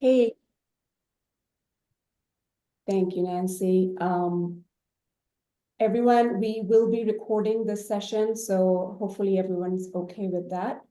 Hey, thank you, Nancy. Everyone, we will be recording this session, so hopefully everyone's okay with that.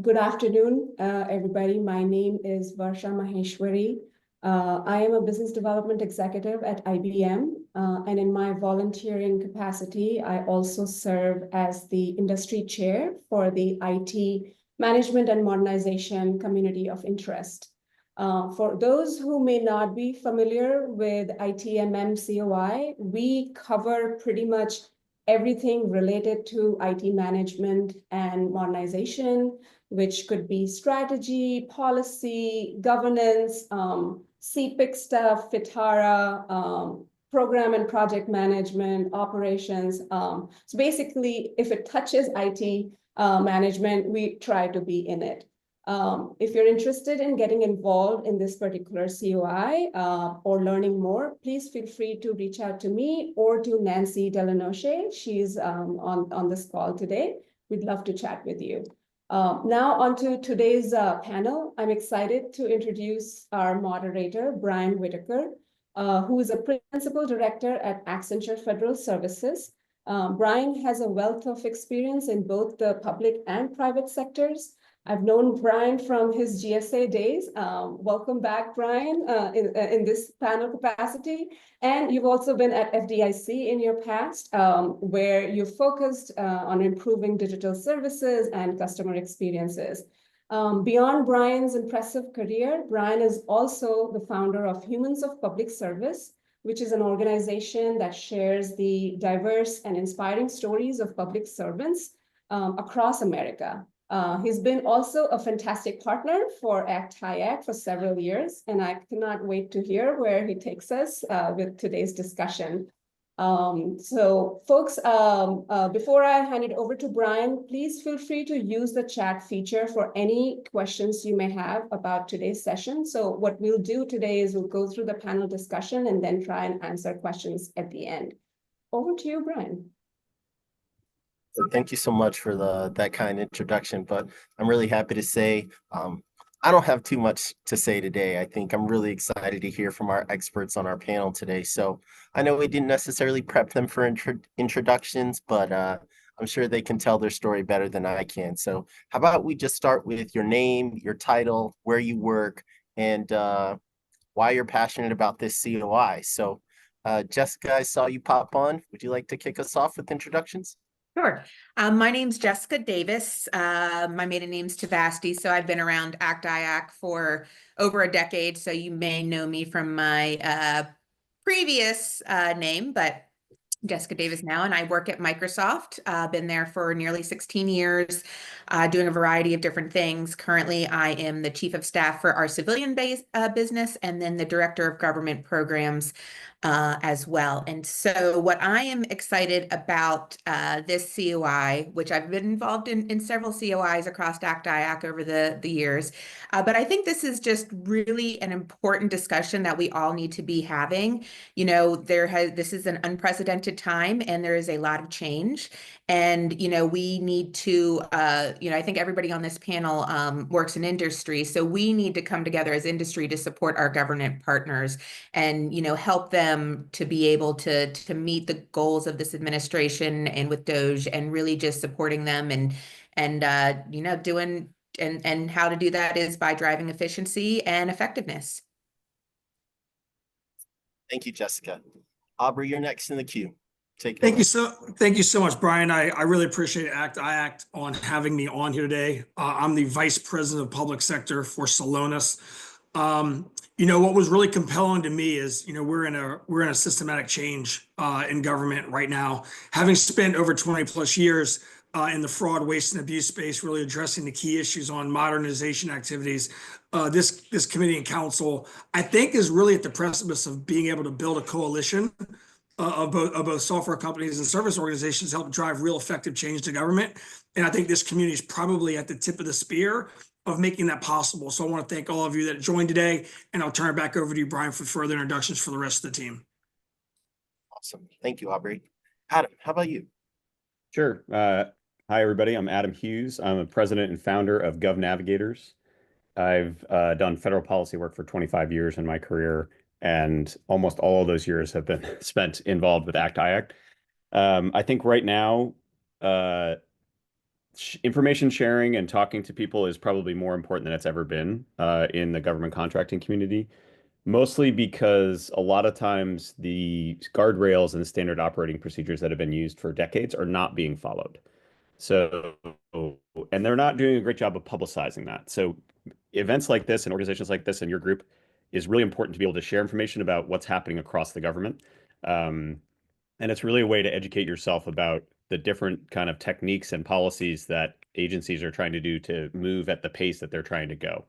Good afternoon, everybody. My name is Varsha Maheshwari. I am a business development executive at IBM, and in my volunteering capacity, I also serve as the industry chair for the IT Management and Modernization Community of Interest. For those who may not be familiar with ITMM COI, we cover pretty much everything related to IT management and modernization, which could be strategy, policy, governance, CPIC stuff, FITARA, program and project management, operations. So basically, if it touches IT management, we try to be in it. If you're interested in getting involved in this particular COI or learning more, please feel free to reach out to me or to Nancy Delanoche. She's on this call today. We'd love to chat with you. Now on to today's panel. I'm excited to introduce our moderator, Brian Whittaker, who is a principal director at Accenture Federal Services. Brian has a wealth of experience in both the public and private sectors. I've known Brian from his GSA days. Welcome back, Brian, in this panel capacity. And you've also been at FDIC in your past, where you focused on improving digital services and customer experiences. Beyond Brian's impressive career, Brian is also the founder of Humans of Public Service, which is an organization that shares the diverse and inspiring stories of public servants across America. He's been also a fantastic partner for Act High Act for several years, and I cannot wait to hear where he takes us with today's discussion. So folks, before I hand it over to Brian, please feel free to use the chat feature for any questions you may have about today's session. So what we'll do today is we'll go through the panel discussion and then try and answer questions at the end. Over to you, Brian. Thank you so much for that kind introduction, but I'm really happy to say I don't have too much to say today. I think I'm really excited to hear from our experts on our panel today. So I know we didn't necessarily prep them for introductions, but I'm sure they can tell their story better than I can. So how about we just start with your name, your title, where you work, and why you're passionate about this COI. So Jessica, I saw you pop on. Would you like to kick us off with introductions? Sure. My name's Jessica Davis. My maiden name's Tavasti, so I've been around ACT-IAC for over a decade, so you may know me from my previous name, but Jessica Davis now, and I work at Microsoft. Been there for nearly 16 years, doing a variety of different things. Currently, I am the Chief of Staff for our civilian-based business, and then the Director of Government Programs as well. And so what I am excited about this COI, which I've been involved in several COIs across ACT-IAC over the years, but I think this is just really an important discussion that we all need to be having. You know, this is an unprecedented time and there is a lot of change. And, you know, we need to, I think everybody on this panel works in industry. So we need to come together as industry to support our government partners and, help them to be able to meet the goals of this administration and with DOGE, and really just supporting them and doing and how to do that is by driving efficiency and effectiveness. Thank you, Jessica. Aubrey, you're next in the queue. Thank you so much, Brian. I really appreciate ACT-IAC on having me on here today. I'm the Vice President of Public Sector for Celonis. What was really compelling to me is, we're in a systematic change in government right now. Having spent over 20 plus years in the fraud, waste, and abuse space, really addressing the key issues on modernization activities, this committee and council, I think, is really at the precipice of being able to build a coalition of both software companies and service organizations to help drive real effective change to government. And I think this community is probably at the tip of the spear of making that possible. So I want to thank all of you that joined today, and I'll turn it back over to you, Brian, for further introductions for the rest of the team. Awesome. Thank you, Aubrey. Adam, how about you? Sure. Hi, everybody. I'm Adam Hughes. I'm a president and founder of Navigators. I've done federal policy work for 25 years in my career, and almost all of those years have been spent involved with ACT-IACT. I think right now, information sharing and talking to people is probably more important than it's ever been in the government contracting community, mostly because a lot of times the guardrails and standard operating procedures that have been used for decades are not being followed. So, and they're not doing a great job of publicizing that. So events like this and organizations like this and your group is really important to be able to share information about what's happening across the government. And it's really a way to educate yourself about the different kind of techniques and policies that agencies are trying to do to move at the pace that they're trying to go.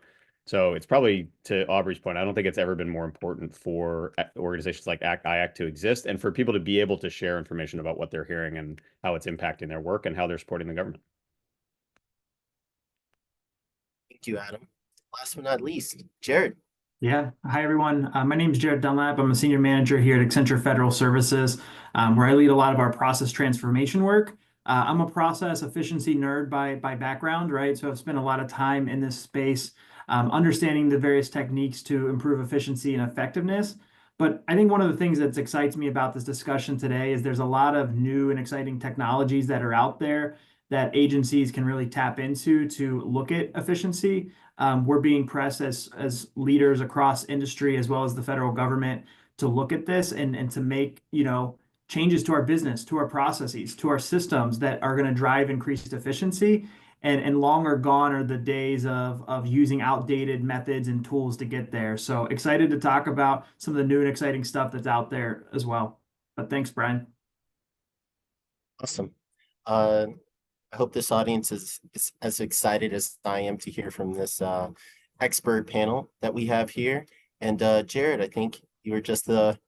So it's probably, to Aubrey's point, I don't think it's ever been more important for organizations like ACT-IACT to exist and for people to be able to share information about what they're hearing and how it's impacting their work and how they're supporting the government. Thank you, Adam. Last but not least, Jared. Yeah. Hi, everyone. My name is Jared Dunlap. I'm a senior manager here at Accenture Federal Services, where I lead a lot of our process transformation work. I'm a process efficiency nerd by background, right? So I've spent a lot of time in this space, understanding the various techniques to improve efficiency and effectiveness. But I think one of the things that excites me about this discussion today is there's a lot of new and exciting technologies that are out there that agencies can really tap into to look at efficiency. We're being pressed as leaders across industry as well as the federal government to look at this and to make, changes to our business, to our processes, to our systems that are going to drive increased efficiency. And long are gone are the days of using outdated methods and tools to get there. So excited to talk about some of the new and exciting stuff that's out there as well. But thanks, Brian. Awesome. I hope this audience is as excited as I am to hear from this expert panel that we have here. And Jared, I think you were just the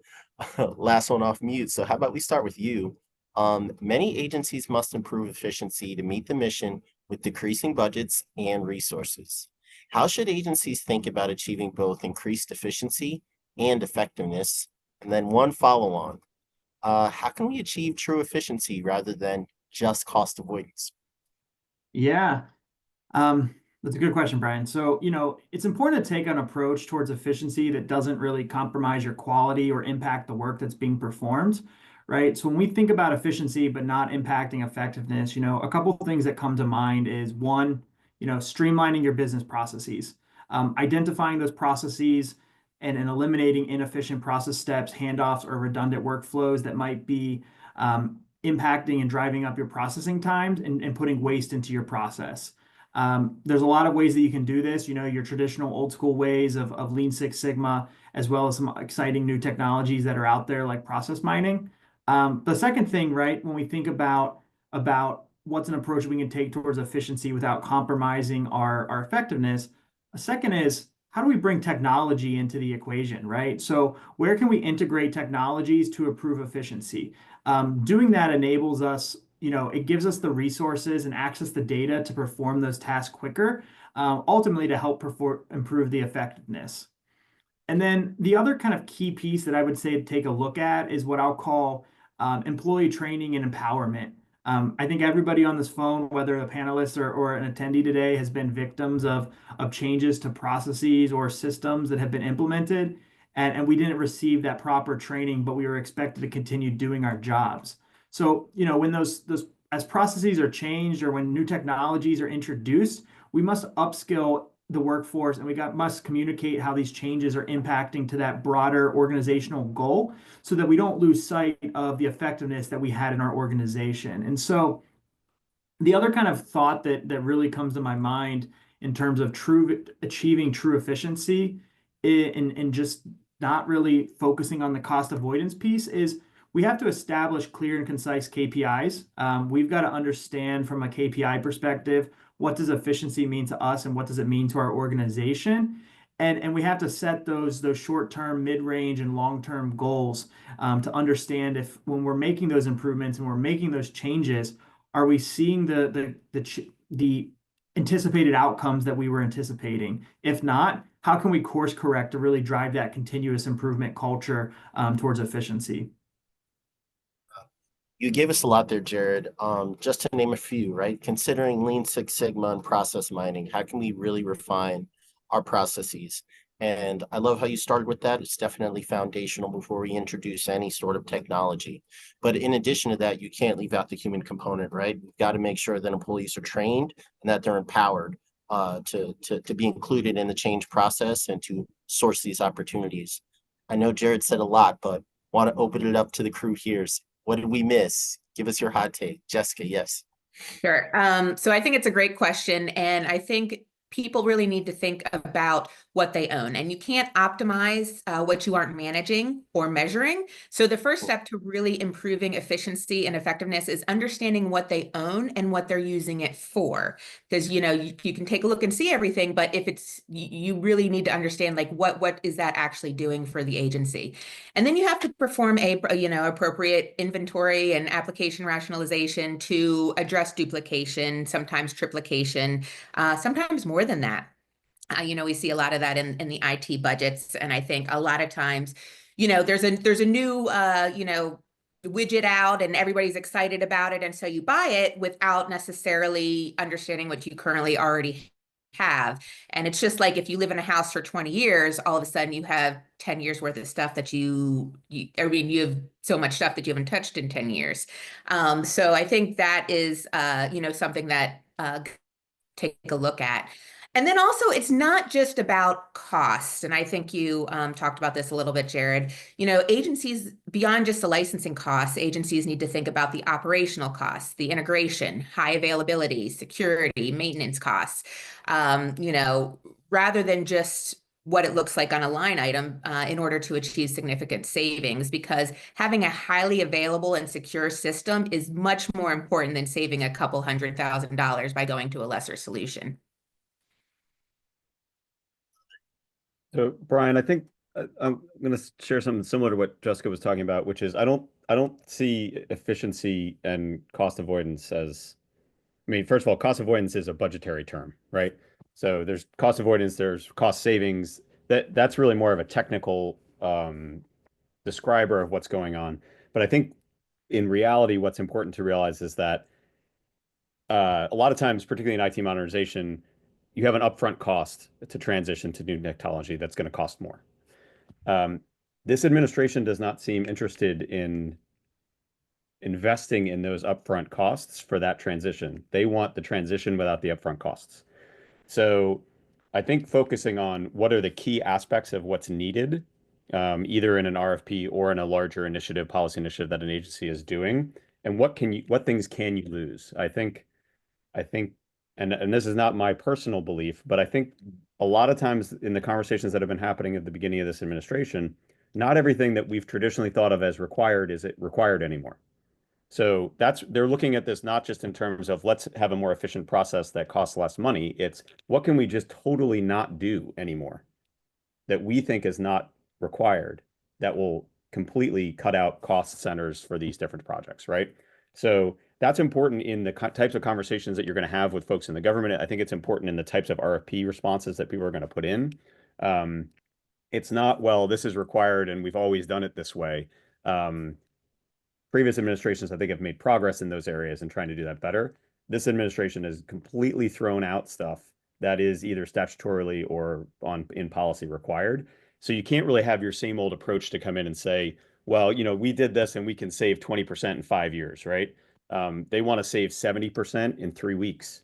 last one off mute. So how about we start with you? Many agencies must improve efficiency to meet the mission with decreasing budgets and resources. How should agencies think about achieving both increased efficiency and effectiveness? And then one follow-on. How can we achieve true efficiency rather than just cost avoidance? Yeah, that's a good question, Brian. So, it's important to take an approach towards efficiency that doesn't really compromise your quality or impact the work that's being performed, right? So when we think about efficiency but not impacting effectiveness, a couple of things that come to mind is one, streamlining your business processes, identifying those processes and eliminating inefficient process steps, handoffs, or redundant workflows that might be impacting and driving up your processing times and putting waste into your process. There's a lot of ways that you can do this, your traditional old school ways of Lean Six Sigma, as well as some exciting new technologies that are out there like process mining. The second thing, right, when we think about what's an approach we can take towards efficiency without compromising our effectiveness, a second is, how do we bring technology into the equation, right? So where can we integrate technologies to improve efficiency? Doing that enables us, it gives us the resources and access the data to perform those tasks quicker, ultimately to help improve the effectiveness. And then the other kind of key piece that I would say to take a look at is what I'll call employee training and empowerment. I think everybody on this phone, whether a panelist or an attendee today, has been victims of changes to processes or systems that have been implemented, and we didn't receive that proper training, but we were expected to continue doing our jobs. So, when those as processes are changed or when new technologies are introduced, we must upskill the workforce, and must communicate how these changes are impacting to that broader organizational goal so that we don't lose sight of the effectiveness that we had in our organization. And so the other kind of thought that really comes to my mind in terms of achieving true efficiency and just not really focusing on the cost avoidance piece is we have to establish clear and concise KPIs. We've got to understand from a KPI perspective, what does efficiency mean to us and what does it mean to our organization? And we have to set those short-term, mid-range, and long-term goals to understand if when we're making those improvements and we're making those changes, are we seeing the anticipated outcomes that we were anticipating? If not, how can we course correct to really drive that continuous improvement culture towards efficiency? You gave us a lot there, Jared. Just to name a few, right? Considering Lean Six Sigma and process mining, how can we really refine our processes. And I love how you started with that. It's definitely foundational before we introduce any sort of technology. But in addition to that, you can't leave out the human component, right? You've got to make sure that employees are trained and that they're empowered to be included in the change process and to source these opportunities. I know Jared said a lot, but want to open it up to the crew here. What did we miss? Give us your hot take. Jessica, yes. Sure. So I think it's a great question. And I think people really need to think about what they own. And you can't optimize what you aren't managing or measuring. So the first step to really improving efficiency and effectiveness is understanding what they own and what they're using it for. Because, you know, you can take a look and see everything, but if it's, you really need to understand like what is that actually doing for the agency. And then you have to perform a, you know, appropriate inventory and application rationalization to address duplication, sometimes triplication, sometimes more than that. You know, we see a lot of that in the IT budgets. And I think a lot of times, you know, there's a new, you know, widget out and everybody's excited about it. And so you buy it without necessarily understanding what you currently already have. And it's just like if you live in a house for 20 years, all of a sudden you have 10 years worth of stuff that you have so much stuff that you haven't touched in 10 years. So I think that is, you know, something that take a look at. And then also, it's not just about cost. And I think you talked about this a little bit, Jared. You know, agencies, beyond just the licensing costs, agencies need to think about the operational costs, the integration, high availability, security, maintenance costs, you know, rather than just what it looks like on a line item in order to achieve significant savings, because having a highly available and secure system is much more important than saving a couple $100,000 by going to a lesser solution. So Brian, I think I'm going to share something similar to what Jessica was talking about, which is I don't see efficiency and cost avoidance as, I mean, first of all, cost avoidance is a budgetary term, right? So there's cost avoidance, there's cost savings. That's really more of a technical describer of what's going on. But I think in reality, what's important to realize is that a lot of times, particularly in IT modernization, you have an upfront cost to transition to new technology that's going to cost more. This administration does not seem interested in investing in those upfront costs for that transition. They want the transition without the upfront costs. So I think focusing on what are the key aspects of what's needed, either in an RFP or in a larger initiative, policy initiative that an agency is doing, and what things can you lose? I think, and this is not my personal belief, but I think a lot of times in the conversations that have been happening at the beginning of this administration, not everything that we've traditionally thought of as required is it required anymore. So they're looking at this not just in terms of let's have a more efficient process that costs less money. It's what can we just totally not do anymore that we think is not required that will completely cut out cost centers for these different projects, right? So that's important in the types of conversations that you're going to have with folks in the government. I think it's important in the types of RFP responses that people are going to put in. It's not, well, this is required and we've always done it this way. Previous administrations, I think, have made progress in those areas and trying to do that better. This administration has completely thrown out stuff that is either statutorily or in policy required. So you can't really have your same old approach to come in and say, well, you know, we did this and we can save 20% in 5 years, right? They want to save 70% in 3 weeks.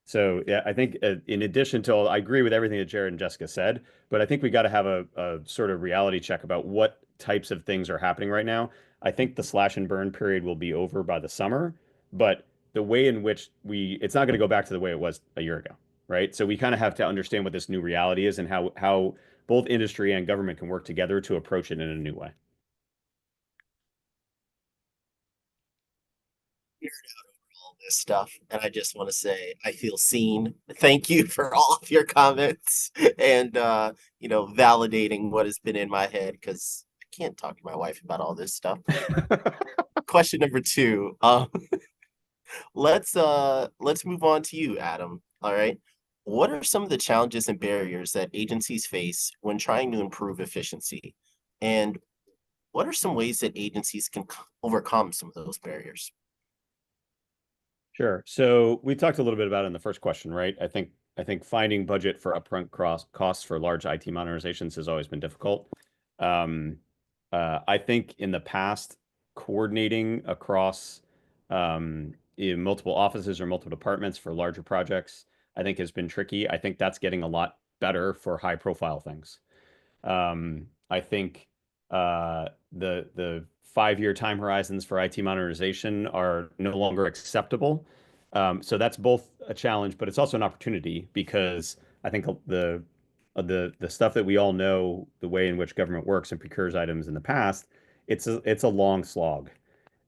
So yeah, I think in addition to I agree with everything that Jared and Jessica said, but I think we got to have a sort of reality check about what types of things are happening right now. I think the slash and burn period will be over by the summer, but the way in which it's not going to go back to the way it was a year ago, right? So we kind of have to understand what this new reality is and how both industry and government can work together to approach it in a new way. This stuff, and I just want to say I feel seen. Thank you for all of your comments and you know, validating what has been in my head, because I can't talk to my wife about all this stuff. Question number 2. Let's move on to you, Adam. All right. What are some of the challenges and barriers that agencies face when trying to improve efficiency? And what are some ways that agencies can overcome some of those barriers? Sure. So we talked a little bit about it in the first question, right? I think I think finding budget for upfront costs for large IT modernizations has always been difficult. I think in the past, coordinating across in multiple offices or multiple departments for larger projects, I think has been tricky. I think that's getting a lot better for high profile things. I think the 5-year time horizons for IT modernization are no longer acceptable. So that's both a challenge, but it's also an opportunity because I think the stuff that we all know, the way in which government works and procures items in the past, it's a long slog,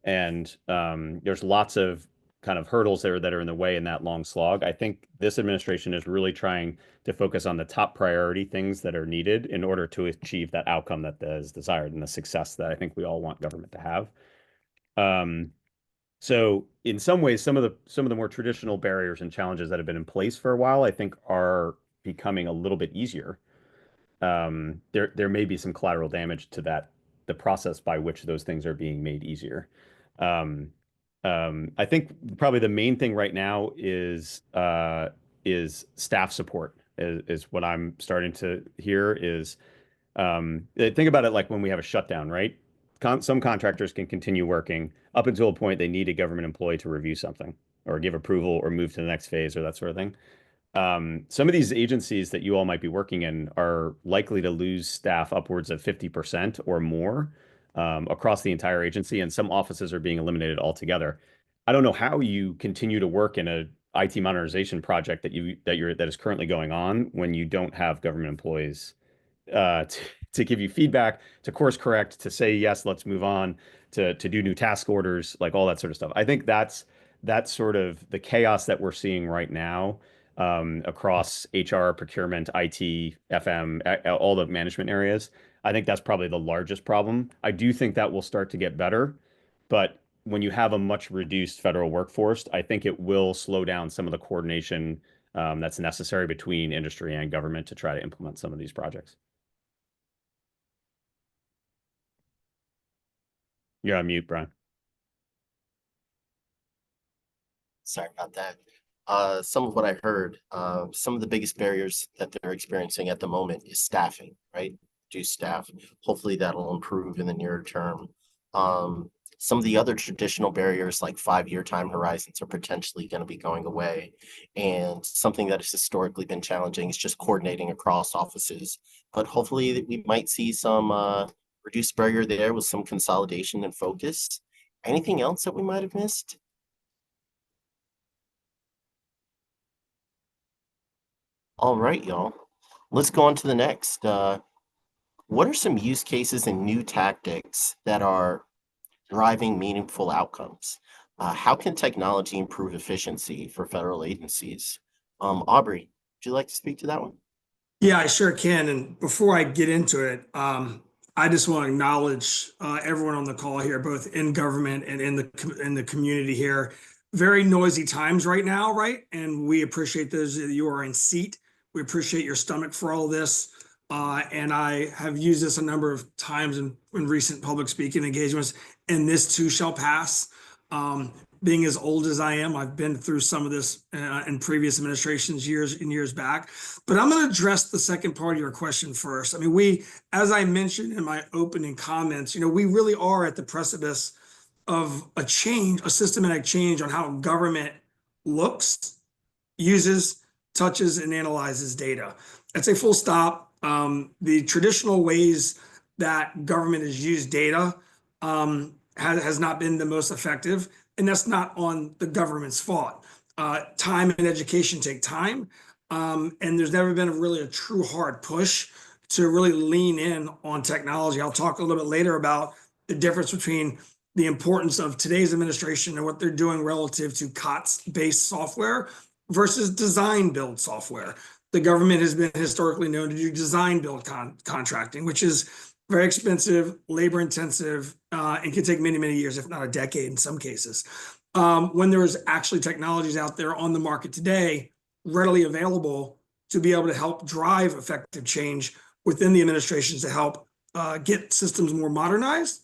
and there's lots of kind of hurdles there that are in the way in that long slog. I think this administration is really trying to focus on the top priority things that are needed in order to achieve that outcome that is desired and the success that I think we all want government to have. So in some ways, some of the more traditional barriers and challenges that have been in place for a while, I think are becoming a little bit easier. There may be some collateral damage to that, the process by which those things are being made easier. I think probably the main thing right now is staff support is what I'm starting to hear is think about it like when we have a shutdown, right? Some contractors can continue working up until a point they need a government employee to review something or give approval or move to the next phase or that sort of thing. Some of these agencies that you all might be working in are likely to lose staff upwards of 50% or more across the entire agency, and some offices are being eliminated altogether. I don't know how you continue to work in a IT modernization project that is currently going on when you don't have government employees to give you feedback, to course correct, to say yes, let's move on, to do new task orders, like all that sort of stuff. I think that's sort of the chaos that we're seeing right now across HR, procurement, IT, FM, all the management areas. I think that's probably the largest problem. I do think that will start to get better, but when you have a much reduced federal workforce, I think it will slow down some of the coordination that's necessary between industry and government to try to implement some of these projects. You're on mute, Brian. Sorry about that. Some of what I heard, some of the biggest barriers that they're experiencing at the moment is staffing, right? Reduced staff. Hopefully that'll improve in the near term. Some of the other traditional barriers like 5-year time horizons are potentially going to be going away. And something that has historically been challenging is just coordinating across offices. But hopefully we might see some reduced barrier there with some consolidation and focus. Anything else that we might have missed? All right, y'all. Let's go on to the next. What are some use cases and new tactics that are driving meaningful outcomes? How can technology improve efficiency for federal agencies? Aubrey, would you like to speak to that one? Yeah, I sure can. And before I get into it, I just want to acknowledge everyone on the call here, both in government and in the community here. Very noisy times right now, right? And we appreciate those of you who are in seat. We appreciate your stomach for all this. And I have used this a number of times in recent public speaking engagements, and this too shall pass. Being as old as I am, I've been through some of this in previous administrations years back. But I'm going to address the second part of your question first. I mean, as I mentioned in my opening comments, we really are at the precipice of a systematic change on how government looks, uses, touches, and analyzes data. I'd say full stop. The traditional ways that government has used data has not been the most effective. And that's not on the government's fault. Time and education take time. And there's never been really a true hard push to really lean in on technology. I'll talk a little bit later about the difference between the importance of today's administration and what they're doing relative to COTS-based software versus design-build software. The government has been historically known to do design-build contracting, which is very expensive, labor intensive, and can take many, many years, if not a decade in some cases. When there is actually technologies out there on the market today, readily available to be able to help drive effective change within the administrations to help get systems more modernized,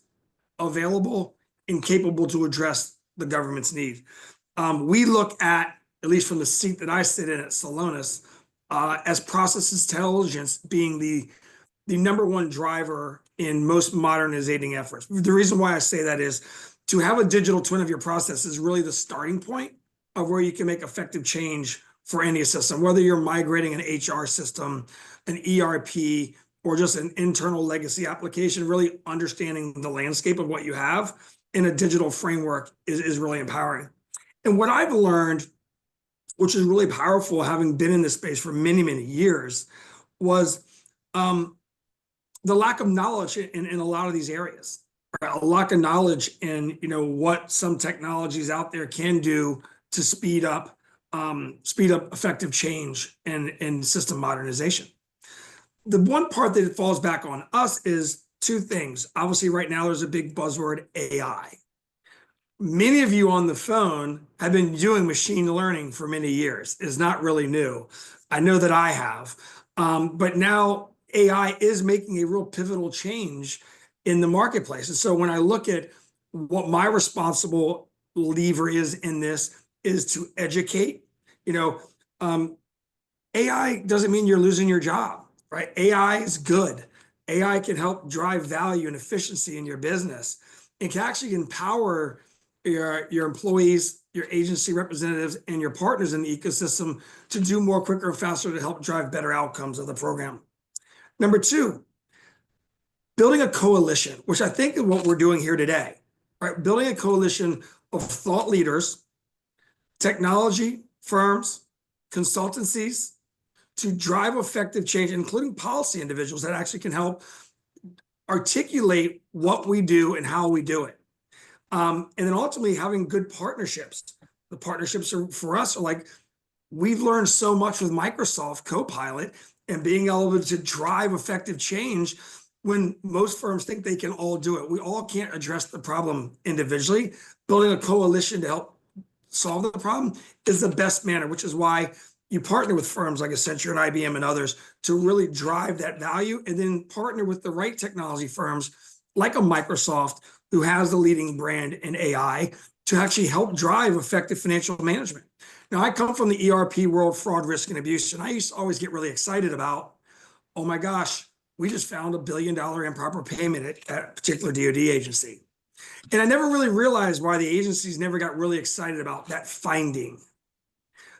available, and capable to address the government's need. We look at least from the seat that I sit in at Celonis, as process intelligence being the number one driver in most modernizing efforts. The reason why I say that is to have a digital twin of your process is really the starting point of where you can make effective change for any system, whether you're migrating an HR system, an ERP, or just an internal legacy application. Really understanding the landscape of what you have in a digital framework is really empowering. And what I've learned, which is really powerful, having been in this space for many, many years, was the lack of knowledge in a lot of these areas. Right? A lack of knowledge in what some technologies out there can do to speed up effective change and system modernization. The one part that it falls back on us is two things. Obviously, right now there's a big buzzword, AI. Many of you on the phone have been doing machine learning for many years. It's not really new. I know that I have. But now AI is making a real pivotal change in the marketplace. And so when I look at what my responsible lever is in this is to educate. AI doesn't mean you're losing your job, right? AI is good. AI can help drive value and efficiency in your business. It can actually empower your employees, your agency representatives, and your partners in the ecosystem to do more quicker and faster to help drive better outcomes of the program. Number two, building a coalition, which I think is what we're doing here today, right? Building a coalition of thought leaders, technology firms, consultancies to drive effective change, including policy individuals that actually can help articulate what we do and how we do it. And then ultimately having good partnerships. The partnerships for us are like, we've learned so much with Microsoft Copilot and being able to drive effective change when most firms think they can all do it. We all can't address the problem individually. Building a coalition to help solve the problem is the best manner, which is why you partner with firms like Accenture and IBM and others to really drive that value, and then partner with the right technology firms like a Microsoft who has the leading brand in AI to actually help drive effective financial management. Now, I come from the ERP world, fraud, risk, and abuse, and I used to always get really excited about, oh my gosh, we just found $1 billion improper payment at a particular DoD agency. And I never really realized why the agencies never got really excited about that finding.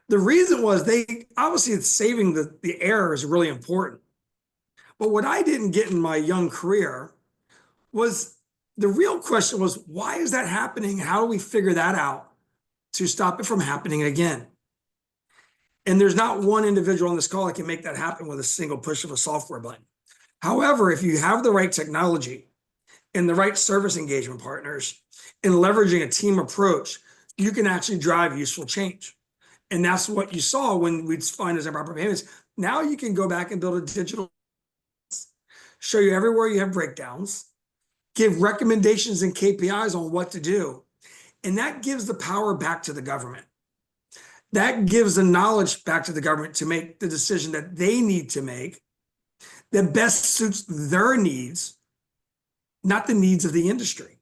The reason was they obviously saving the error is really important. But what I didn't get in my young career was the real question was, why is that happening? How do we figure that out to stop it from happening again? And there's not one individual on this call that can make that happen with a single push of a software button. However, if you have the right technology and the right service engagement partners and leveraging a team approach, you can actually drive useful change. And that's what you saw when we'd find as improper payments. Now you can go back and build a digital, show you everywhere you have breakdowns, give recommendations and KPIs on what to do. And that gives the power back to the government. That gives the knowledge back to the government to make the decision that they need to make that best suits their needs, not the needs of the industry.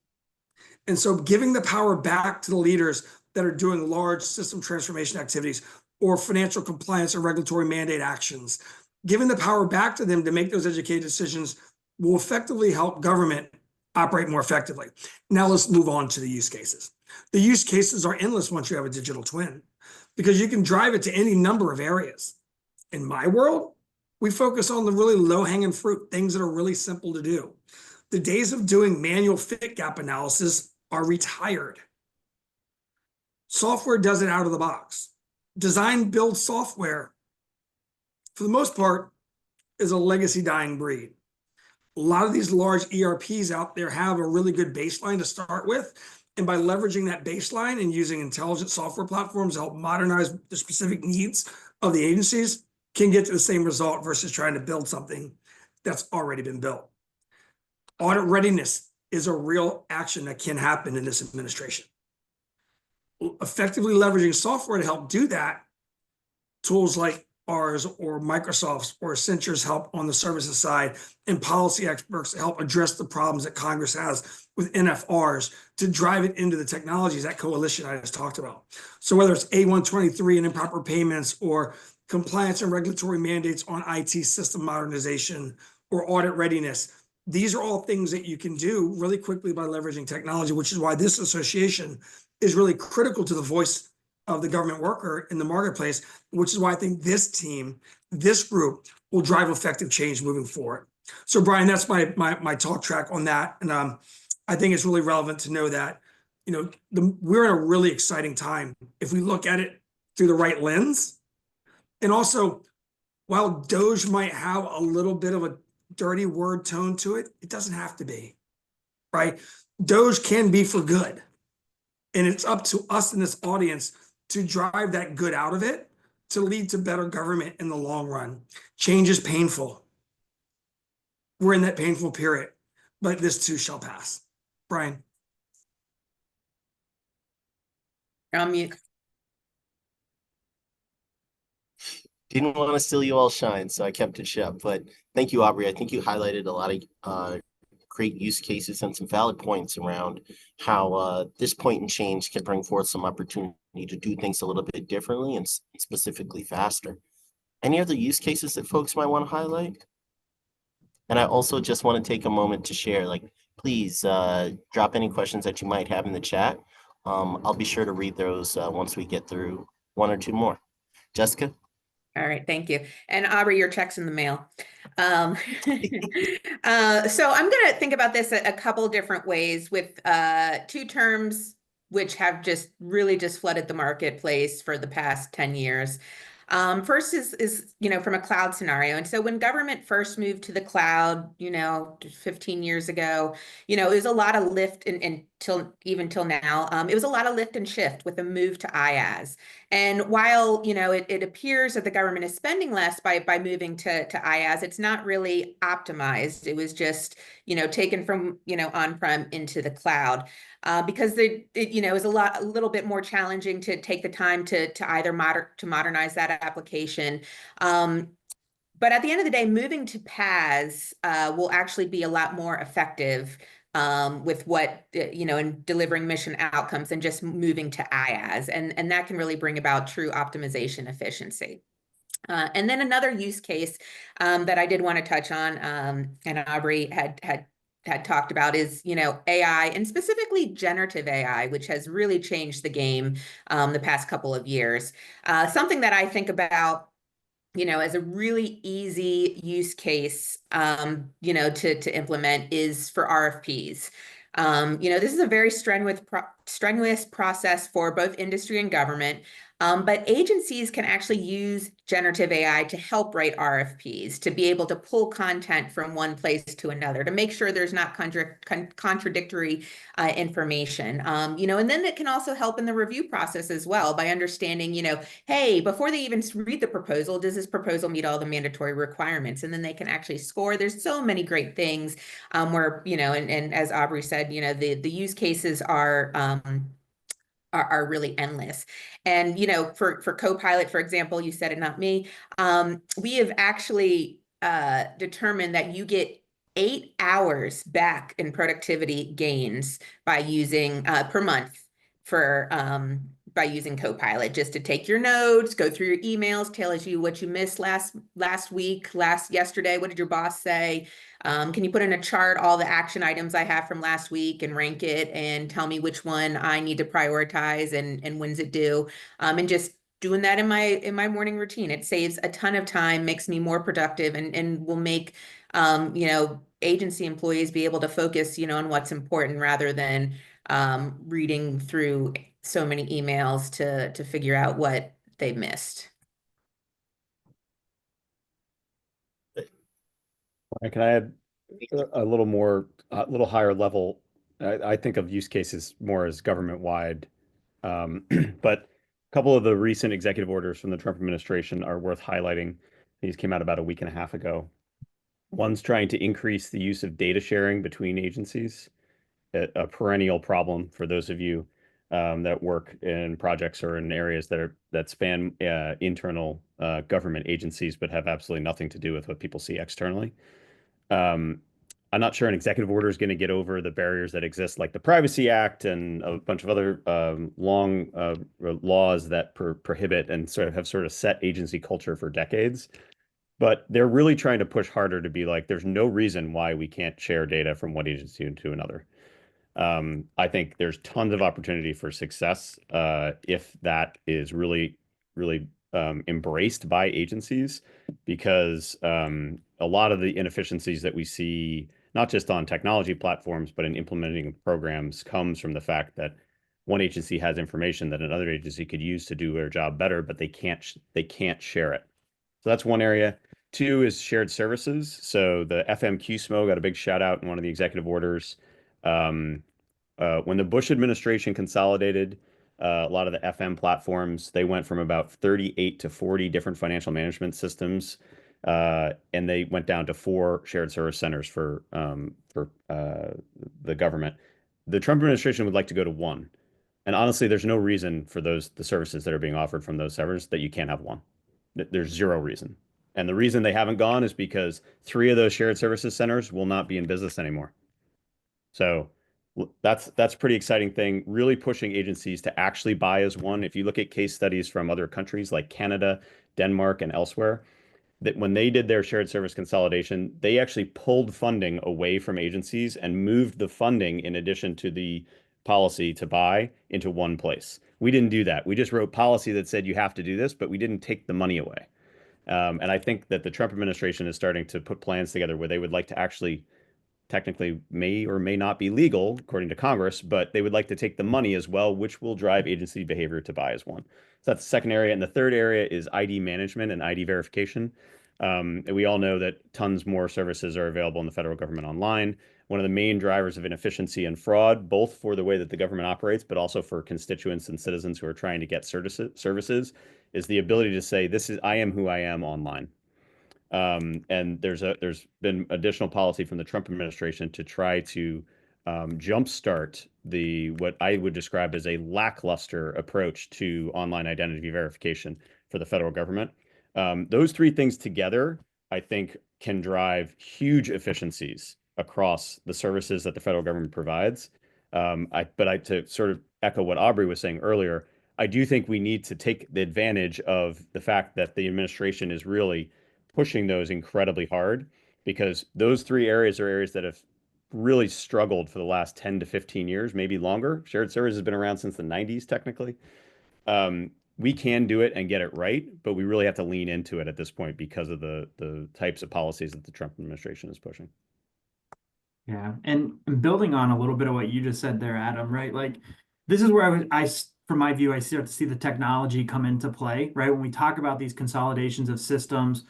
And so giving the power back to the leaders that are doing large system transformation activities or financial compliance or regulatory mandate actions, giving the power back to them to make those educated decisions will effectively help government operate more effectively. Now let's move on to the use cases. The use cases are endless once you have a digital twin, because you can drive it to any number of areas. In my world, we focus on the really low-hanging fruit, things that are really simple to do. The days of doing manual fit gap analysis are retired. Software does it out of the box. Design build software, for the most part, is a legacy dying breed. A lot of these large ERPs out there have a really good baseline to start with. And by leveraging that baseline and using intelligent software platforms to help modernize the specific needs of the agencies, can get to the same result versus trying to build something that's already been built. Audit readiness is a real action that can happen in this administration. Effectively leveraging software to help do that, tools like ours or Microsoft's or Accenture's help on the services side, and policy experts to help address the problems that Congress has with NFRs to drive it into the technologies, that coalition I just talked about. So whether it's A123 and improper payments or compliance and regulatory mandates on IT system modernization, or audit readiness. These are all things that you can do really quickly by leveraging technology, which is why this association is really critical to the voice of the government worker in the marketplace, which is why I think this team, this group, will drive effective change moving forward. So Brian, that's my talk track on that. And I think it's really relevant to know that, we're in a really exciting time if we look at it through the right lens. And also, while Doge might have a little bit of a dirty word tone to it, it doesn't have to be, right? Doge can be for good. And it's up to us in this audience to drive that good out of it to lead to better government in the long run. Change is painful. We're in that painful period, but this too shall pass. Brian. Mute. Didn't want to steal you all shine, so I kept it shut. But thank you, Aubrey. I think you highlighted a lot of great use cases and some valid points around how this point in change can bring forth some opportunity to do things a little bit differently and specifically faster. Any other use cases that folks might want to highlight? And I also just want to take a moment to share, please drop any questions that you might have in the chat. I'll be sure to read those once we get through one or two more. Jessica? All right, thank you. And Aubrey, your check's in the mail. So I'm going to think about this a couple different ways with two terms which have just really just flooded the marketplace for the past 10 years. First is from a cloud scenario. And so when government first moved to the cloud, 15 years ago, it was a lot of lift till now. It was a lot of lift and shift with a move to IaaS. And while, it appears that the government is spending less by moving to IaaS, it's not really optimized. It was just, taken from, on-prem into the cloud. Because it was a little bit more challenging to take the time to either modernize that application. But at the end of the day, moving to PaaS will actually be a lot more effective with what, in delivering mission outcomes than just moving to IaaS. And that can really bring about true optimization efficiency. And then another use case that I did want to touch on, and Aubrey had talked about is, AI, and specifically generative AI, which has really changed the game the past couple of years. Something that I think about, as a really easy use case, to implement is for RFPs. This is a very strenuous process for both industry and government. But agencies can actually use generative AI to help write RFPs, to be able to pull content from one place to another, to make sure there's not contradictory information. And then it can also help in the review process as well by understanding, hey, before they even read the proposal, does this proposal meet all the mandatory requirements? And then they can actually score. There's so many great things where, and as Aubrey said, the use cases are really endless. And, for Copilot, for example, you said it, not me. We have actually determined that you get 8 hours back in productivity gains by using per month by using Copilot, just to take your notes, go through your emails, tells you what you missed last week, yesterday. What did your boss say? Can you put in a chart all the action items I have from last week and rank it and tell me which one I need to prioritize and when's it due? And just doing that in my morning routine. It saves a ton of time, makes me more productive, and will make agency employees be able to focus on what's important rather than reading through so many emails to figure out what they missed. Can I add a little higher level? I think of use cases more as government-wide, but a couple of the recent executive orders from the Trump administration are worth highlighting. These came out about a week and a half ago. One's trying to increase the use of data sharing between agencies, a perennial problem for those of you that work in projects or in areas that span internal government agencies, but have absolutely nothing to do with what people see externally. I'm not sure an executive order is going to get over the barriers that exist, like the Privacy Act and a bunch of other long laws that prohibit and sort of set agency culture for decades. But they're really trying to push harder to be like, there's no reason why we can't share data from one agency to another. I think there's tons of opportunity for success if that is really, really embraced by agencies, because a lot of the inefficiencies that we see, not just on technology platforms, but in implementing programs, comes from the fact that one agency has information that another agency could use to do their job better, but they can't share it. So that's one area. Two is shared services. So the FMQ SMO got a big shout out in one of the executive orders. When the Bush administration consolidated a lot of the FM platforms, they went from about 38 to 40 different financial management systems, and they went down to 4 shared service centers for the government. The Trump administration would like to go to 1. And honestly, there's no reason for the services that are being offered from those servers that you can't have 1. There's zero reason. And the reason they haven't gone is because 3 of those shared services centers will not be in business anymore. So that's a pretty exciting thing, really pushing agencies to actually buy as one. If you look at case studies from other countries like Canada, Denmark, and elsewhere, that when they did their shared service consolidation, they actually pulled funding away from agencies and moved the funding, in addition to the policy to buy, into one place. We didn't do that. We just wrote policy that said you have to do this, but we didn't take the money away. And I think that the Trump administration is starting to put plans together where they would like to actually, technically may or may not be legal according to Congress, but they would like to take the money as well, which will drive agency behavior to buy as one. So that's the second area. And the third area is ID management and ID verification. And we all know that tons more services are available in the federal government online. One of the main drivers of inefficiency and fraud, both for the way that the government operates, but also for constituents and citizens who are trying to get services, is the ability to say, I am who I am online. And there's been additional policy from the Trump administration to try to jumpstart what I would describe as a lackluster approach to online identity verification for the federal government. Those 3 things together, I think, can drive huge efficiencies across the services that the federal government provides. To sort of echo what Aubrey was saying earlier, I do think we need to take the advantage of the fact that the administration is really pushing those incredibly hard, because those 3 areas are areas that have really struggled for the last 10 to 15 years, maybe longer. Shared service has been around since the 90s, technically. We can do it and get it right, but we really have to lean into it at this point because of the types of policies that the Trump administration is pushing. Yeah, and building on a little bit of what you just said there, Adam, right? Like, this is where from my view, I start to see the technology come into play, right? When we talk about these consolidations of systems,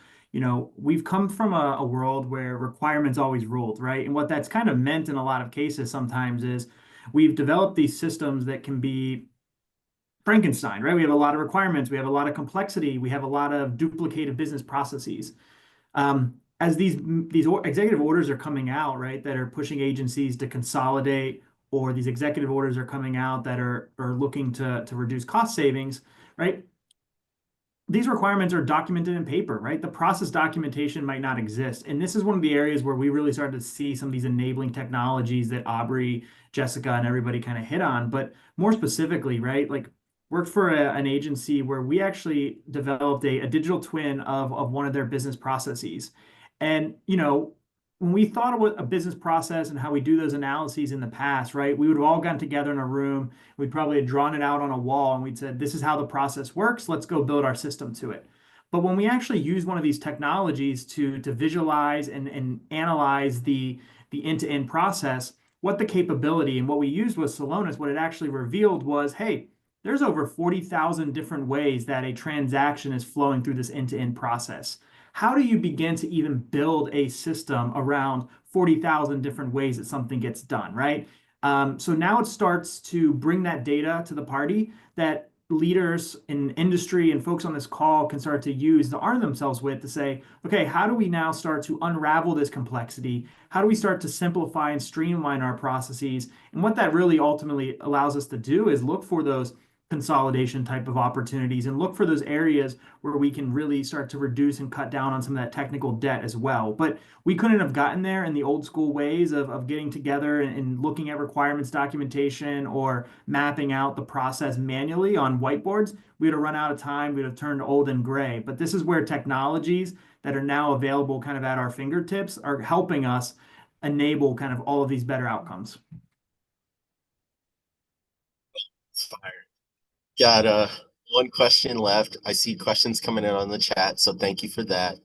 we've come from a world where requirements always ruled, right? And what that's kind of meant in a lot of cases sometimes is we've developed these systems that can be Frankenstein, right? We have a lot of requirements, we have a lot of complexity, we have a lot of duplicated business processes. As these executive orders are coming out, right, that are pushing agencies to consolidate, or these executive orders are coming out that are looking to reduce cost savings, right? These requirements are documented in paper, right? The process documentation might not exist. And this is one of the areas where we really started to see some of these enabling technologies that Aubrey, Jessica, and everybody kind of hit on. But more specifically, right, like, worked for an agency where we actually developed a digital twin of one of their business processes. And, when we thought about a business process and how we do those analyses in the past, right, we would have all gotten together in a room. We'd probably have drawn it out on a wall and we'd said, this is how the process works. Let's go build our system to it. But when we actually use one of these technologies to visualize and analyze the end-to-end process, what the capability and what we used with Celonis, what it actually revealed was, hey, there's over 40,000 different ways that a transaction is flowing through this end-to-end process. How do you begin to even build a system around 40,000 different ways that something gets done, right? So now it starts to bring that data to the party that leaders in industry and folks on this call can start to use to arm themselves with, to say, okay, how do we now start to unravel this complexity? How do we start to simplify and streamline our processes? And what that really ultimately allows us to do is look for those consolidation type of opportunities and look for those areas where we can really start to reduce and cut down on some of that technical debt as well. But we couldn't have gotten there in the old school ways of getting together and looking at requirements documentation or mapping out the process manually on whiteboards. We would have run out of time. We'd have turned old and gray. But this is where technologies that are now available kind of at our fingertips are helping us enable kind of all of these better outcomes. Fire. Got one question left. I see questions coming in on the chat, so thank you for that.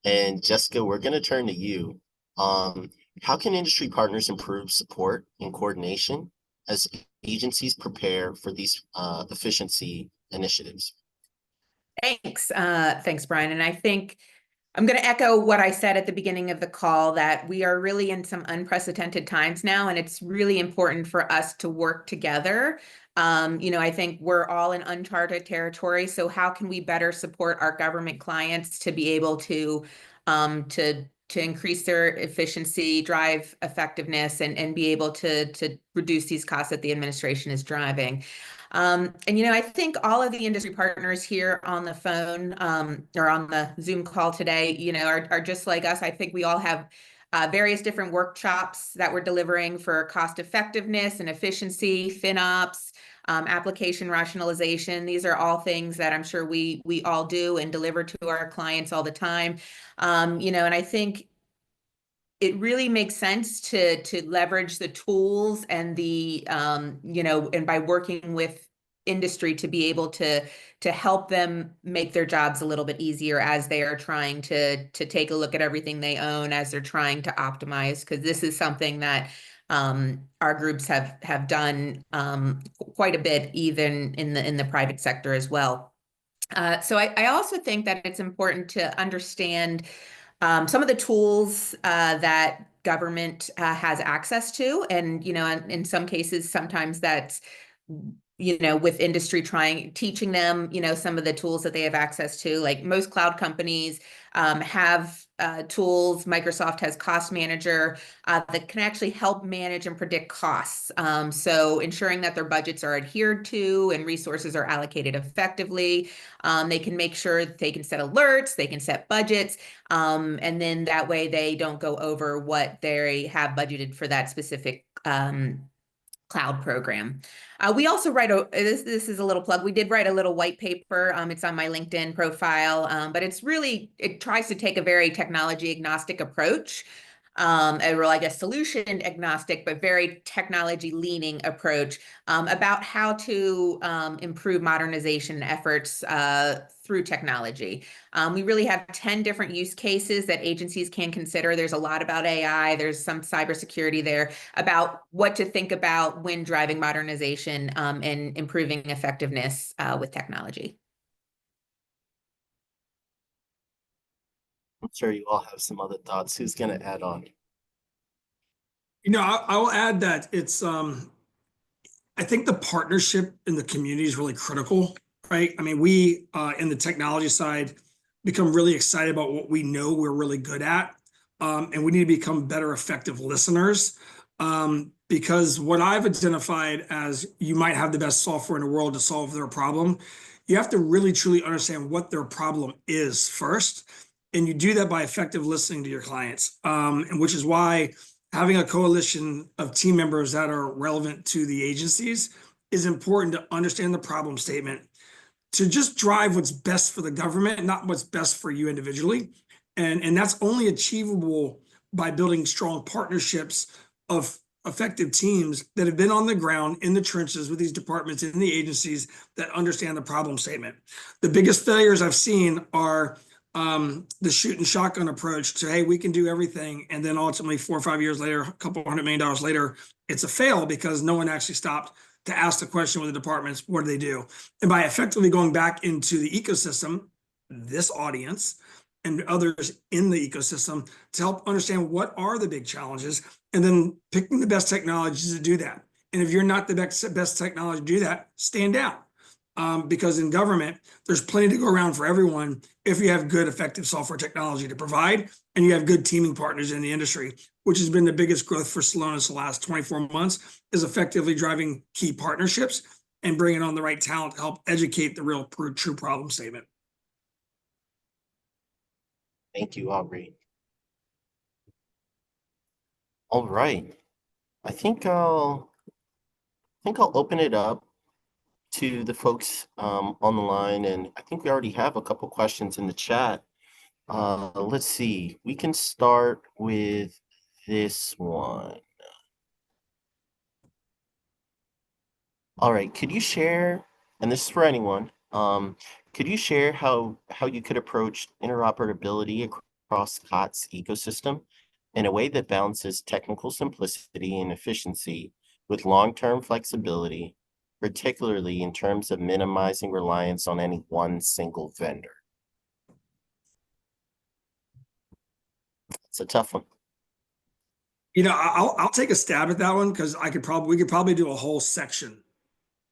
And Jessica, we're going to turn to you. How can industry partners improve support and coordination as agencies prepare for these efficiency initiatives? Thanks, Brian. And I think I'm going to echo what I said at the beginning of the call, that we are really in some unprecedented times now, and it's really important for us to work together. I think we're all in uncharted territory. So how can we better support our government clients to be able to increase their efficiency, drive effectiveness, and be able to reduce these costs that the administration is driving? I think all of the industry partners here on the phone or on the Zoom call today, are just like us. I think we all have various different workshops that we're delivering for cost effectiveness and efficiency, FinOps, application rationalization. These are all things that I'm sure we all do and deliver to our clients all the time. And I think it really makes sense to leverage the tools and the and by working with industry to be able to help them make their jobs a little bit easier as they are trying to take a look at everything they own, as they're trying to optimize, because this is something that our groups have done quite a bit, even in the private sector as well. So I also think that it's important to understand some of the tools that government has access to, and in some cases, sometimes that's with industry teaching them some of the tools that they have access to. Like most cloud companies have tools. Microsoft has Cost Manager that can actually help manage and predict costs. So ensuring that their budgets are adhered to and resources are allocated effectively. They can make sure that they can set alerts, they can set budgets, and then that way they don't go over what they have budgeted for that specific cloud program. We also write this is a little plug. We did write a little white paper. It's on my LinkedIn profile, but it tries to take a very technology agnostic approach, solution agnostic, but very technology leaning approach about how to improve modernization efforts through technology. We really have 10 different use cases that agencies can consider. There's a lot about AI. There's some cybersecurity there about what to think about when driving modernization and improving effectiveness with technology. I'm sure you all have some other thoughts. Who's going to add on? I will add that it's, I think the partnership in the community is really critical, right? I mean, we, in the technology side, become really excited about what we know we're really good at. And we need to become better, effective listeners. Because what I've identified as you might have the best software in the world to solve their problem, you have to really, truly understand what their problem is first. And you do that by effective listening to your clients, and which is why having a coalition of team members that are relevant to the agencies is important to understand the problem statement, to just drive what's best for the government, not what's best for you individually. And that's only achievable by building strong partnerships of effective teams that have been on the ground in the trenches with these departments in the agencies that understand the problem statement. The biggest failures I've seen are the shoot and shotgun approach to, hey, we can do everything. And then ultimately 4 or 5 years later, a couple $100 million later, it's a fail because no one actually stopped to ask the question with the departments, what do they do? And by effectively going back into the ecosystem, this audience and others in the ecosystem to help understand what are the big challenges, and then picking the best technologies to do that. And if you're not the best technology to do that, stand down. Because in government, there's plenty to go around for everyone if you have good, effective software technology to provide, and you have good teaming partners in the industry, which has been the biggest growth for Celonis the last 24 months, is effectively driving key partnerships and bringing on the right talent to help educate the real true problem statement. Thank you, Aubrey. All right. I think I'll open it up to the folks on the line, and I think we already have a couple questions in the chat. Let's see. We can start with this one. All right. Could you share, and this is for anyone, could you share how you could approach interoperability across COTS ecosystem in a way that balances technical simplicity and efficiency with long-term flexibility, particularly in terms of minimizing reliance on any one single vendor? It's a tough one. You know, I'll take a stab at that one because we could probably do a whole section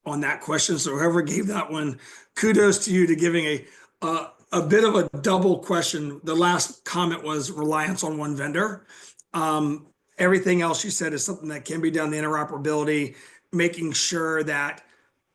on that question. So whoever gave that one, kudos to you to giving a bit of a double question. The last comment was reliance on one vendor. Everything else you said is something that can be done, the interoperability, making sure that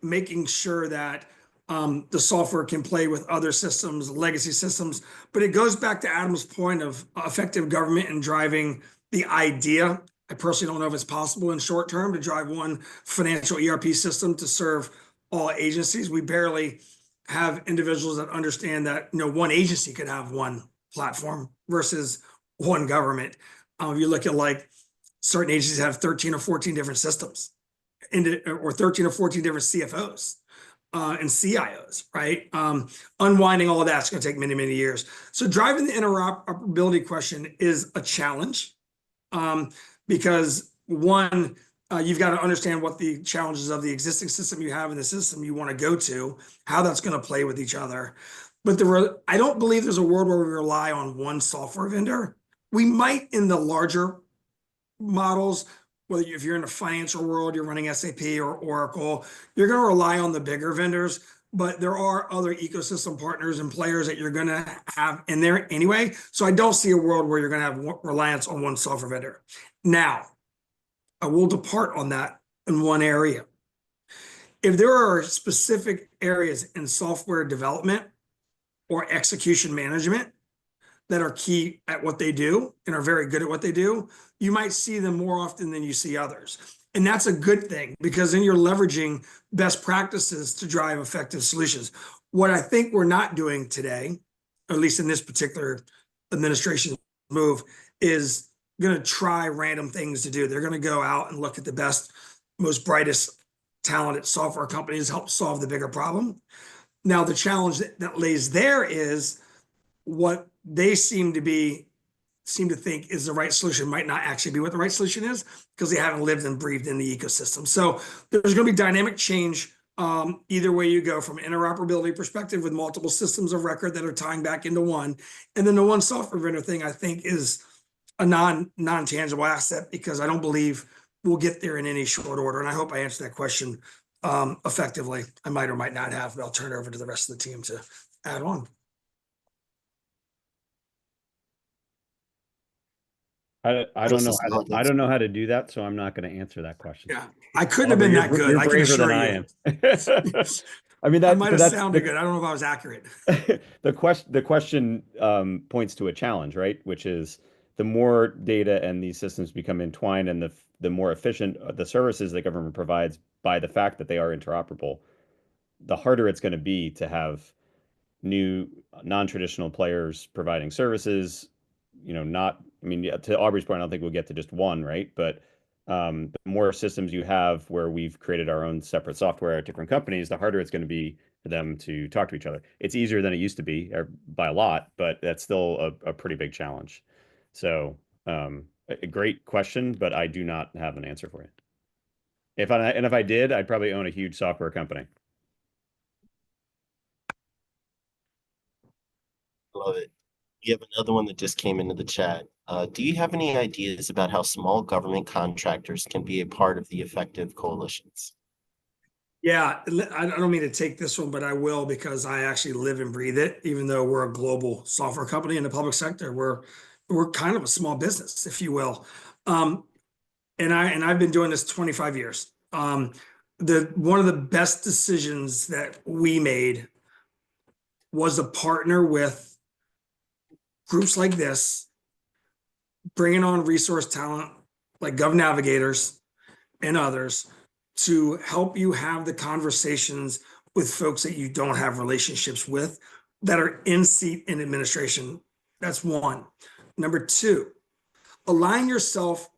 the software can play with other systems, legacy systems. But it goes back to Adam's point of effective government and driving the idea. I personally don't know if it's possible in short term to drive one financial ERP system to serve all agencies. We barely have individuals that understand that, you know, one agency could have one platform versus one government. If you look at like certain agencies have 13 or 14 different systems or 13 or 14 different CFOs and CIOs, right? Unwinding all of that's going to take many, many years. So driving the interoperability question is a challenge. Because one, you've got to understand what the challenges of the existing system you have and the system you want to go to, how that's going to play with each other. But I don't believe there's a world where we rely on one software vendor. We might in the larger models, whether if you're in the financial world, you're running SAP or Oracle, you're going to rely on the bigger vendors. But there are other ecosystem partners and players that you're going to have in there anyway. So I don't see a world where you're going to have reliance on one software vendor. Now, I will depart on that in one area. If there are specific areas in software development or execution management that are key at what they do and are very good at what they do, you might see them more often than you see others. And that's a good thing because then you're leveraging best practices to drive effective solutions. What I think we're not doing today, at least in this particular administration move, is going to try random things to do. They're going to go out and look at the best, most brightest, talented software companies to help solve the bigger problem. Now, the challenge that lays there is what they seem to think is the right solution might not actually be what the right solution is because they haven't lived and breathed in the ecosystem. So there's going to be dynamic change either way you go, from an interoperability perspective with multiple systems of record that are tying back into one. And then the one software vendor thing I think is a non-tangible asset because I don't believe we'll get there in any short order. And I hope I answered that question effectively. I might or might not have, but I'll turn it over to the rest of the team to add on. I don't know I don't know how to do that, so I'm not going to answer that question. Yeah, I couldn't have been that good. You're I can braver assure than I you. am. I mean, I might have sounded good. I don't know if I was accurate. The question points to a challenge, right? Which is the more data and these systems become entwined, and the more efficient the services the government provides by the fact that they are interoperable, the harder it's going to be to have new non-traditional players providing services. You know, to Aubrey's point, I don't think we'll get to just one, right? But the more systems you have where we've created our own separate software at different companies, the harder it's going to be for them to talk to each other. It's easier than it used to be by a lot, but that's still a pretty big challenge. So a great question, but I do not have an answer for you. If I did, I'd probably own a huge software company. Love it. You have another one that just came into the chat. Do you have any ideas about how small government contractors can be a part of the effective coalitions? Yeah, I don't mean to take this one, but I will because I actually live and breathe it. Even though we're a global software company in the public sector, we're kind of a small business, if you will. And I've been doing this 25 years. one of the best decisions that we made was to partner with groups like this, bringing on resource talent like Navigators and others to help you have the conversations with folks that you don't have relationships with that are in seat in administration. That's one. Number two, align yourself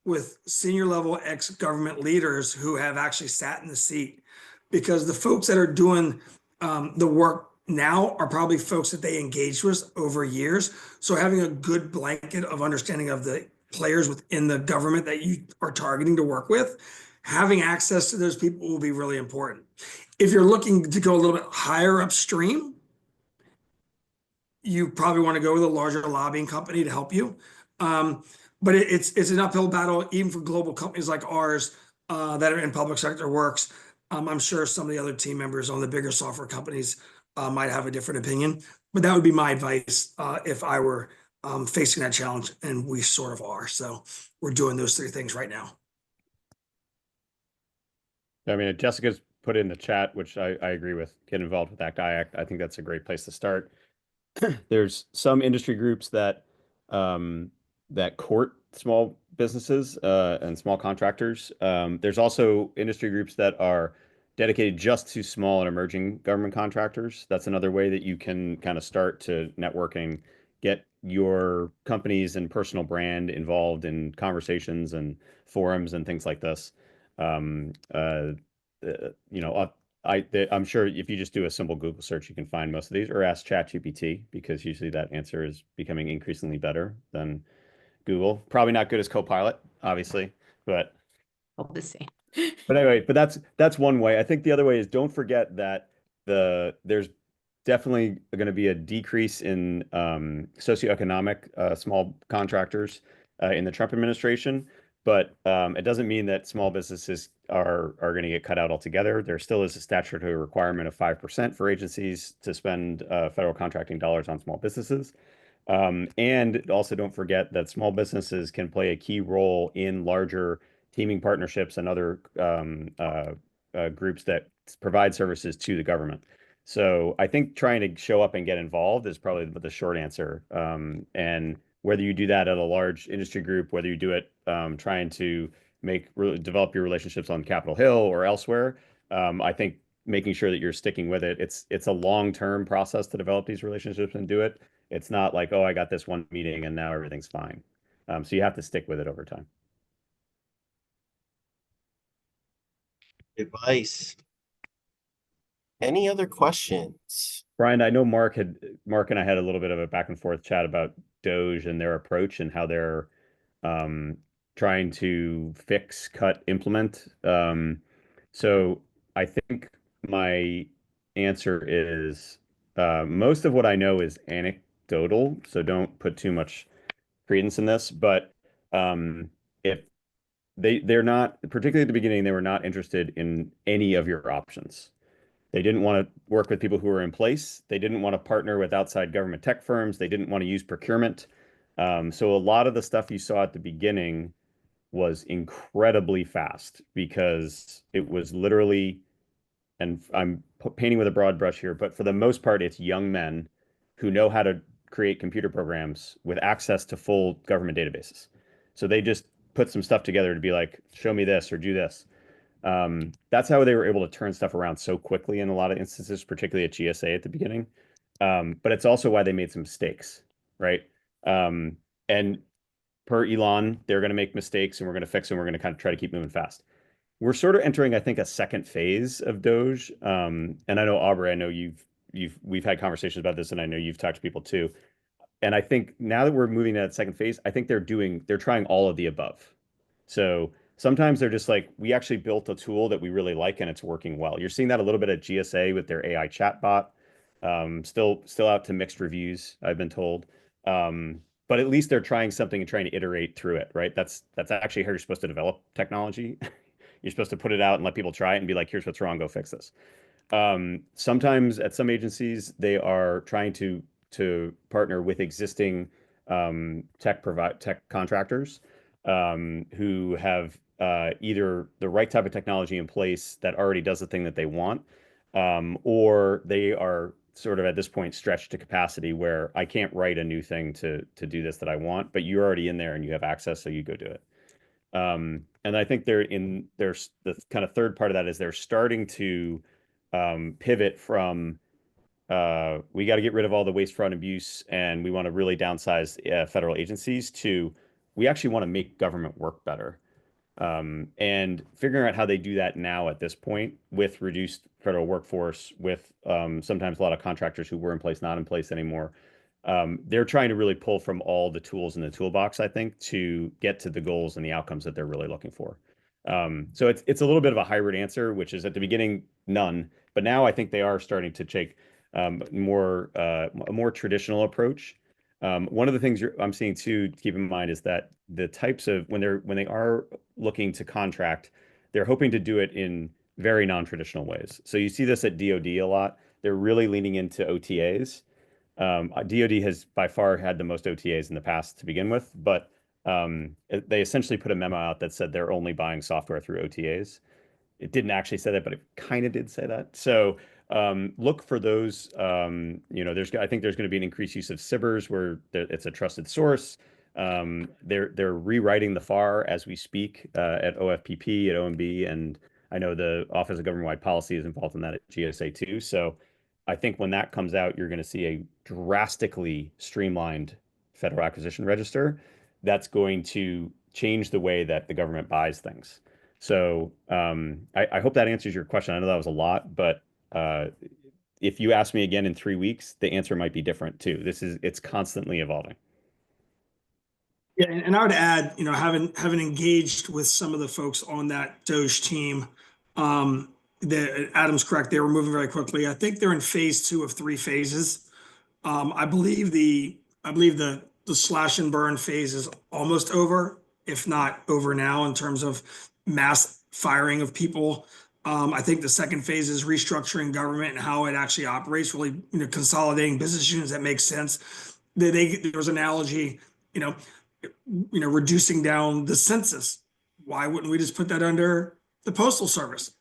with senior level ex-government leaders who have actually sat in the seat, because the folks that are doing the work now are probably folks that they engaged with over years. So having a good blanket of understanding of the players within the government that you are targeting to work with, having access to those people will be really important. If you're looking to go a little bit higher upstream, you probably want to go with a larger lobbying company to help you. But it's an uphill battle, even for global companies like ours that are in public sector works. I'm sure some of the other team members on the bigger software companies might have a different opinion, but that would be my advice if I were facing that challenge, and we sort of are. So we're doing those three things right now. I mean, Jessica's put in the chat, which I agree with. Get involved with ACT-IACT. I think that's a great place to start. There's some industry groups that that court small businesses and small contractors. There's also industry groups that are dedicated just to small and emerging government contractors. That's another way that you can kind of start to networking, get your companies and personal brand involved in conversations and forums and things like this. You know, I'm sure if you just do a simple Google search, you can find most of these, or ask ChatGPT, because usually that answer is becoming increasingly better than Google. Probably not good as Copilot, obviously, but All the same. but anyway, but that's one way. I think the other way is, don't forget that there's definitely going to be a decrease in socioeconomic small contractors in the Trump administration. But it doesn't mean that small businesses are going to get cut out altogether. There still is a statutory requirement of 5% for agencies to spend federal contracting dollars on small businesses. And also don't forget that small businesses can play a key role in larger teaming partnerships and other groups that provide services to the government. So I think trying to show up and get involved is probably the short answer. And whether you do that at a large industry group, whether you do it trying to develop your relationships on Capitol Hill or elsewhere, I think making sure that you're sticking with it. It's a long-term process to develop these relationships and do it. It's not like, oh, I got this one meeting and now everything's fine. So you have to stick with it over time. Advice. Any other questions? Brian, I know Mark and I had a little bit of a back and forth chat about Doge and their approach and how they're trying to fix, cut, implement. So I think my answer is most of what I know is anecdotal, so don't put too much credence in this. But if they're not, particularly at the beginning, they were not interested in any of your options. They didn't want to work with people who were in place. They didn't want to partner with outside government tech firms. They didn't want to use procurement. So a lot of the stuff you saw at the beginning was incredibly fast, because it was literally, and I'm painting with a broad brush here, but for the most part, it's young men who know how to create computer programs with access to full government databases. So they just put some stuff together to be like, show me this or do this. That's how they were able to turn stuff around so quickly in a lot of instances, particularly at GSA at the beginning. But it's also why they made some mistakes, right? And per Elon, they're going to make mistakes and we're going to fix them. We're going to kind of try to keep moving fast. We're sort of entering, I think, a second phase of Doge. And I know, Aubrey, I know we've had conversations about this, and I know you've talked to people too. And I think now that we're moving to that second phase, I think they're trying all of the above. So sometimes they're just like, we actually built a tool that we really like and it's working well. You're seeing that a little bit at GSA with their AI chatbot. Still out to mixed reviews, I've been told. But at least they're trying something and trying to iterate through it, right? That's actually how you're supposed to develop technology. You're supposed to put it out and let people try it and be like, here's what's wrong, go fix this. Sometimes at some agencies, they are trying to partner with existing tech contractors who have either the right type of technology in place that already does the thing that they want, or they are sort of at this point stretched to capacity where I can't write a new thing to do this that I want, but you're already in there and you have access, so you go do it. And I think there's the kind of third part of that is they're starting to pivot from we got to get rid of all the waste, fraud, and abuse, and we want to really downsize federal agencies to we actually want to make government work better. And figuring out how they do that now at this point with reduced federal workforce, with sometimes a lot of contractors who were in place, not in place anymore. They're trying to really pull from all the tools in the toolbox, I think, to get to the goals and the outcomes that they're really looking for. So it's a little bit of a hybrid answer, which is at the beginning, none. But now I think they are starting to take a more traditional approach. One of the things I'm seeing too, to keep in mind, is that the types of when they are looking to contract, they're hoping to do it in very non-traditional ways. So you see this at DoD a lot. They're really leaning into OTAs. DoD has by far had the most OTAs in the past to begin with, but they essentially put a memo out that said they're only buying software through OTAs. It didn't actually say that, but it kind of did say that. So look for those. I think there's going to be an increased use of CBERs where it's a trusted source. They're rewriting the FAR as we speak at OFPP, at OMB, and I know the Office of Government-Wide Policy is involved in that at GSA too. So I think when that comes out, you're going to see a drastically streamlined Federal Acquisition Register that's going to change the way that the government buys things. So I hope that answers your question. I know that was a lot, but if you ask me again in 3 weeks, the answer might be different too. It's constantly evolving. Yeah, and I would add, having engaged with some of the folks on that Doge team, Adam's correct. They were moving very quickly. I think they're in phase 2 of 3 phases. I believe the slash and burn phase is almost over, if not over now, in terms of mass firing of people. I think the second phase is restructuring government and how it actually operates, really, consolidating business units that make sense. There was an analogy, reducing down the census. Why wouldn't we just put that under the Postal Service?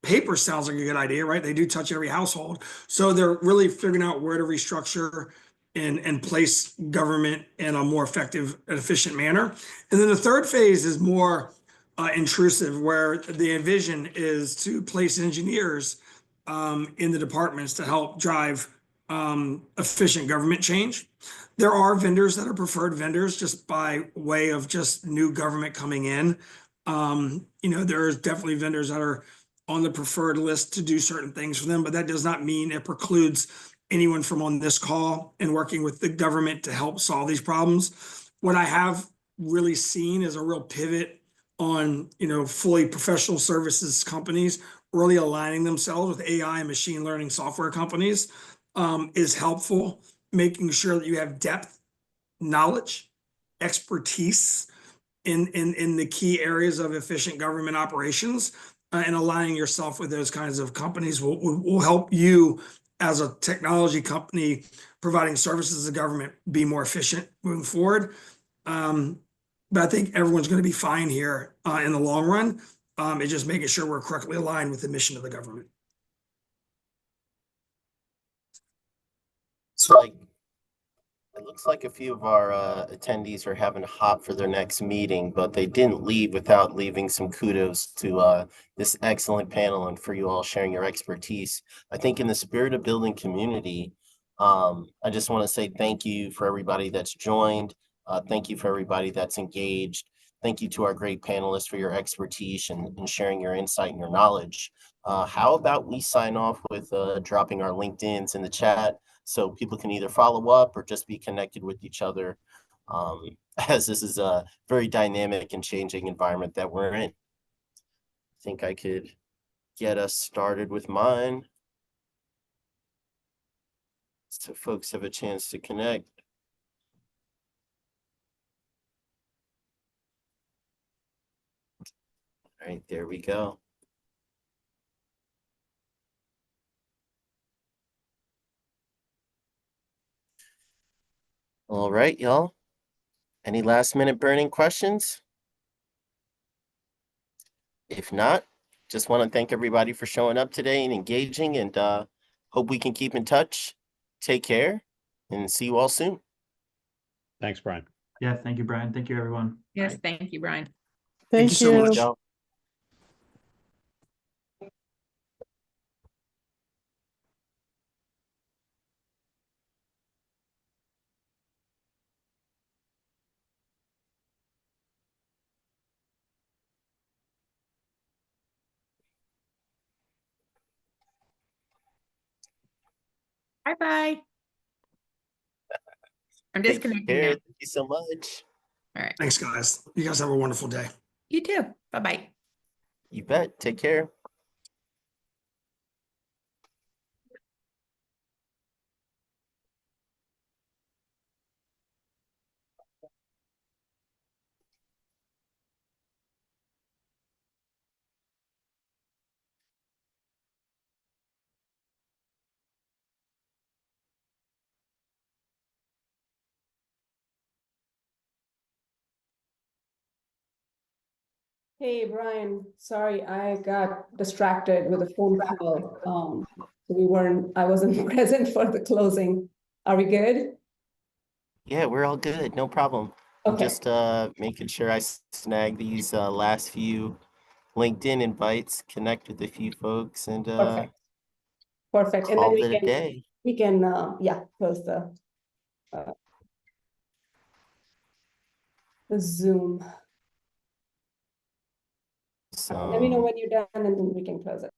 Paper sounds like a good idea, right? They do touch every household. So they're really figuring out where to restructure and place government in a more effective and efficient manner. And then the third phase is more intrusive, where the vision is to place engineers in the departments to help drive efficient government change. There are vendors that are preferred vendors just by way of just new government coming in. There's definitely vendors that are on the preferred list to do certain things for them, but that does not mean it precludes anyone from on this call and working with the government to help solve these problems. What I have really seen is a real pivot on, fully professional services companies really aligning themselves with AI and machine learning software companies is helpful. Making sure that you have depth, knowledge, expertise in the key areas of efficient government operations, and aligning yourself with those kinds of companies will help you as a technology company providing services to government be more efficient moving forward. But I think everyone's going to be fine here in the long run. It's just making sure we're correctly aligned with the mission of the government. So it looks like a few of our attendees are having to hop for their next meeting, but they didn't leave without leaving some kudos to this excellent panel and for you all sharing your expertise. I think in the spirit of building community, I just want to say thank you for everybody that's joined. Thank you for everybody that's engaged. Thank you to our great panelists for your expertise and sharing your insight and your knowledge. How about we sign off with dropping our LinkedIns in the chat so people can either follow up or just be connected with each other, as this is a very dynamic and changing environment that we're in. I think I could get us started with mine so folks have a chance to connect. All right, there we go. All right, y'all. Any last minute burning questions? If not, just want to thank everybody for showing up today and engaging, and hope we can keep in touch. Take care and see you all soon. Thanks, Brian. Yeah, thank you, Brian. Thank you, everyone. Yes, thank you, Brian. Thank you so Thanks, much. y'all. Bye-bye. I'm Take disconnecting now. care. Thank you so much. All right. Thanks, guys. You guys have a wonderful day. You too. Bye-bye. You bet. Take care. Hey, Brian, sorry, I got distracted with a phone call. I wasn't present for the closing. Are we good? Yeah, we're all good. No problem. I'm Okay. just making sure I snag these last few LinkedIn invites, connect with a few folks, and Perfect. Perfect. And then call it a day. we can, yeah, close the Zoom. Let me know So, when you're done and then we can close it.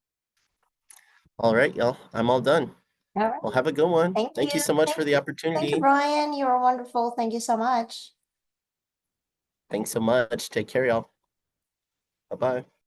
all right, y'all. I'm all done. All right. Well, have a good one. Thank You you. so much for the Thank opportunity. you, Brian. You were wonderful. Thank you so much. Thanks so much. Take care, y'all. Bye-bye.